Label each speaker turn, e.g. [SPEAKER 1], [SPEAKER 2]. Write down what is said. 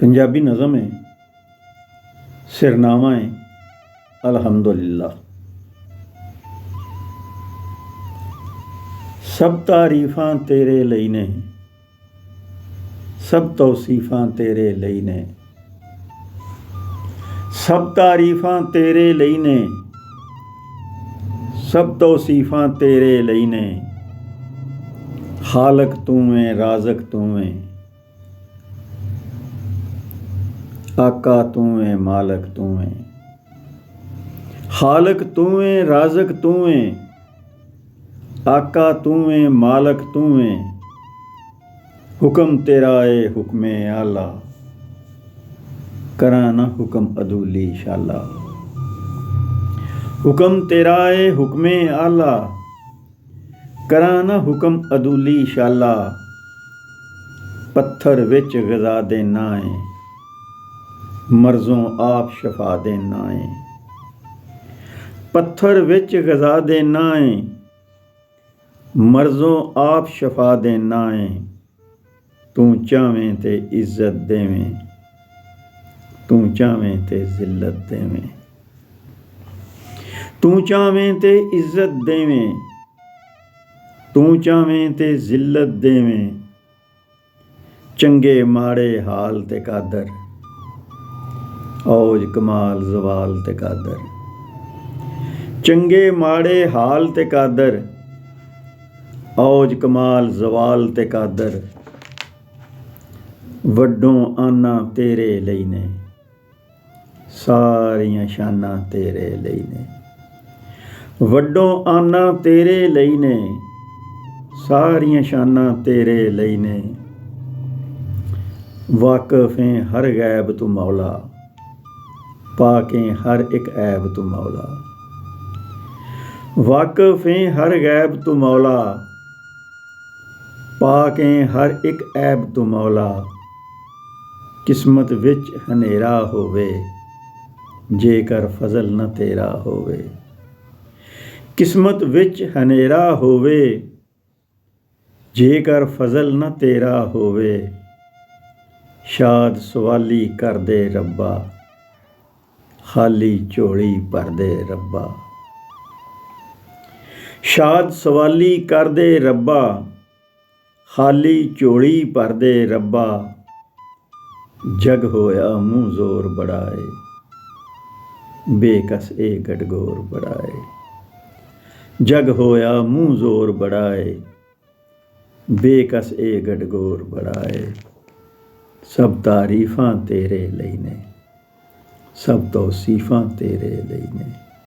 [SPEAKER 1] पंजाबी नज़म है, सिरनामा है अल्हम्दुलिल्लाह। सब तारीफां तेरे ਲਈ ਨੇ, सब तौसीफां तेरे ਲਈ ਨੇ, सब तारीफां तेरे ਲਈ ਨੇ, सब तौसीफां तेरे ਲਈ ਨੇ। खालक तू है, राज़क तू है, आका तू है, मालक तू है। खालक तू है, राज़क तू है, आका तू है, मालक तू है। हुक्म तेरा है हुक्मे आला, करा ना हुक्म अदूली शाला। हुक्म तेरा है हुक्मे आला, करा ना हुक्म अदूली शाला। पत्थर विच गज़ा देना है, मर्ज़ों आप शफा देना है। पत्थर विच गज़ा देना है, मर्ज़ों आप शफा देना है। तू चावें ते इज़्ज़त देवें, तू चावें ते ज़िल्लत देवें। तू चावें ते इज़्ज़त देवें, तू चावें ते ज़िल्लत देवें। चंगे माड़े हाल ते कादर, औज कमाल ज़वाल ते कादर। चंगे माड़े हाल ते कादर, औज कमाल ज़वाल ते कादर। वड्डों आना तेरे ਲਈ ਨੇ, सारियां शानां तेरे ਲਈ ਨੇ। वड्डों आना तेरे ਲਈ ਨੇ, सारियां शानां तेरे ਲਈ ਨੇ। वाकिफ़ हैं हर गैब तू मौला, पाकें हर एक ऐब तू मौला। वाकिफ़ हैं हर गैब तू मौला, पाकें हर एक ऐब तू मौला। किस्मत विच हनेरा होवे, जेकर फजल न तेरा होवे। किस्मत विच हनेरा होवे, जेकर फजल न तेरा होवे। शाद सवाली कर दे रब्बा, खाली झोली भर दे रब्बा। शाद सवाली कर दे रब्बा, खाली झोली भर दे रब्बा। जग होया मूँह जोर बड़ाए, बेकस ए गडगोर बड़ाए। जग होया मूँह जोर बड़ाए, बेकस ए गडगोर बड़ाए। सब तारीफां तेरे ਲਈ ਨੇ, सब तौसीफां तेरे ਲਈ ਨੇ।